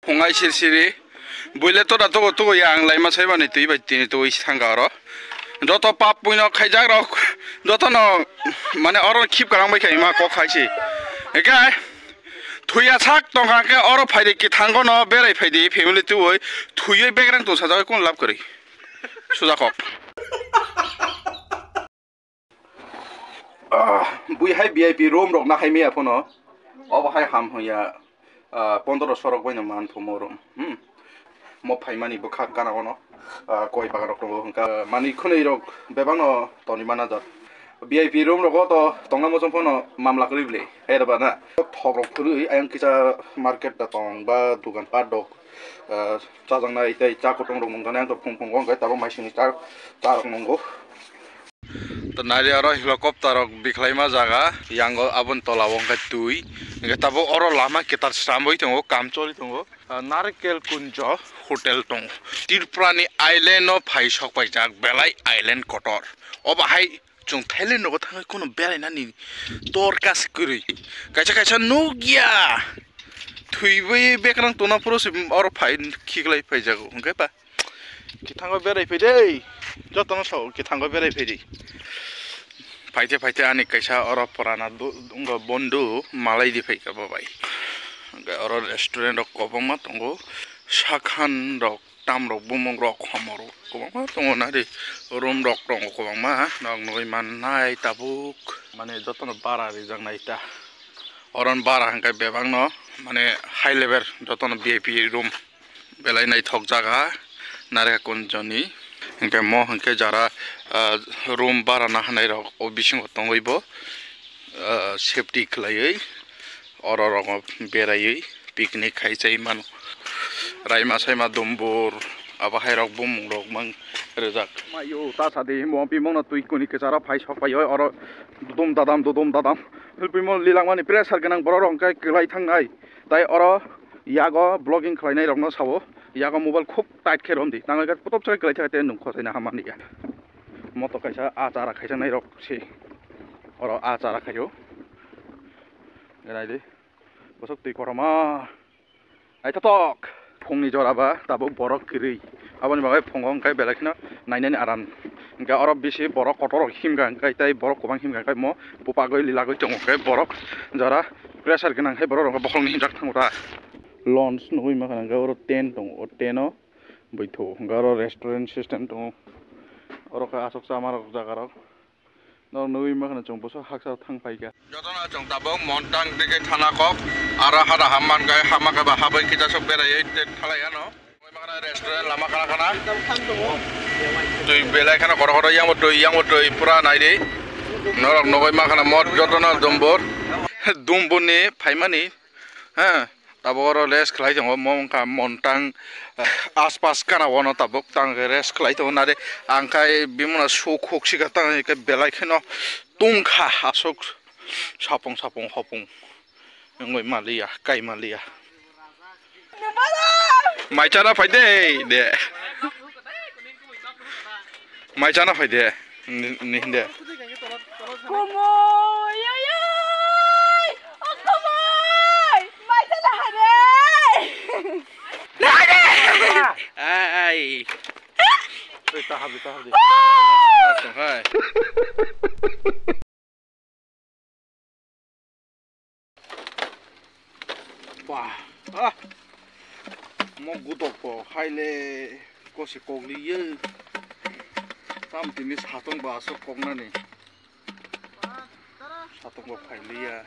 Hongai siri buile to da to yang lai ma sai ba ni tui ba tin to thanga ro joto pap puino khaijak ro joto no mane oro khip karang bai khai ma ko khaisi ekai thuya sak tongha ke oro phaide ki thango no berai phaide family tu oi thuyoi begrang to sajai kon lab kari suja kok bui hai vip room rok na hai me aphono obo hai ham hoya 15 sorok bai na man thomorum mo phaimani bo khak kana ono koi bagar rok hongka mani khunei rok bebano toni manager vip room rok to tonga mo sompono mamla krible erba na thok rok khuri ayang kisa market da tong ba dukan pa dok chajang na itai cha ko tong rok mong na to phung phung gong ga tabo mai sini cha rok mongo to nari aro helicopter rok bikhlaima jaga yango abon tola wongka tui ga tabo oro lama ketar samboi tongo kam choli tongo Narkel Kunjo Hotel Tong Tirprani Island of Hai Shok Paijak Belai Island Kotor Oba Hai Chung Thailand no Tang Kuno Belai Nani Torkas Kuri Kacha no Gia Tui Bekrang Tona Pros or Pine Kiglai Pajago Gepa Kitango Belai Pede Joton so Kitango Belai Pede Paite Ani Kacha or Porana Dunga Bondo Malay di Peka Babai Oro restaurant rok kobongma tongo sakhan rok tam rok bumong rok hamor kobongma tongo nari room rok tongo kobongma nog noi man nai tabuk mane jotono bara rijang nai ta oron bara hangkai bebang no mane high level jotono vip room belai nai thok jaga nare kunjoni hangkai mo hangkai jara room bara na hanai rok obising tongoibo safety khlaioi Oro berai picnic khai man raima saima dombor aba hairok bum rok mang rezak mayo ta sadi mo pi mong na tui kuni ke chara phai sok pai oro dodom dadam helpi mo lilang mani pressure ganang borong kai klai thangai tai oro yago blogging khlainai rok no sabo yago mobile khub tight kherom di tangai ga potop chai klai thate nung khosaina hamani ga moto kaisa achara khaisa nai rok si oro achara khayo ganai Bosok tui koroma ai tatok phongni joraba tabo borok kiri aboni bagai phongong kai belakina nainani aram ga oro bisi borok kotorok himga kai tai borok kobang himga kai mo pupagoi lilagoi tongo kai borok jara pressure ganang kai borok bokhongni himjak thangura launch noi makana ga oro tent tong o teno boitho ga oro restaurant system tong oro ka asok samarok jagarok no noi makana chong boso haksa thang paiga jotona chong tabong montang dike thana kok ara hada hamman gai hamaka ba habai kita sok berai thalai ano moi makana restaurant lama kana tui belai kana koro yang tui pura nai de norok nogoi makana mod jotona dombor dumbone phaimani ha taboro les khlai jong mongka montang aspas kana wono tabok tang res khlai to nare angkai bimona sukhok siga tang ke belai kheno tungkha asok sapong hopong ngoi malia kai malia mai chana phaide de mai chana phaide ni de Ai. Tahan. Hai. Wah. Mo gutok po haile kosi kogli ye. Sam timis hatong ba sok kogna ni. Hatong ba phaili ya.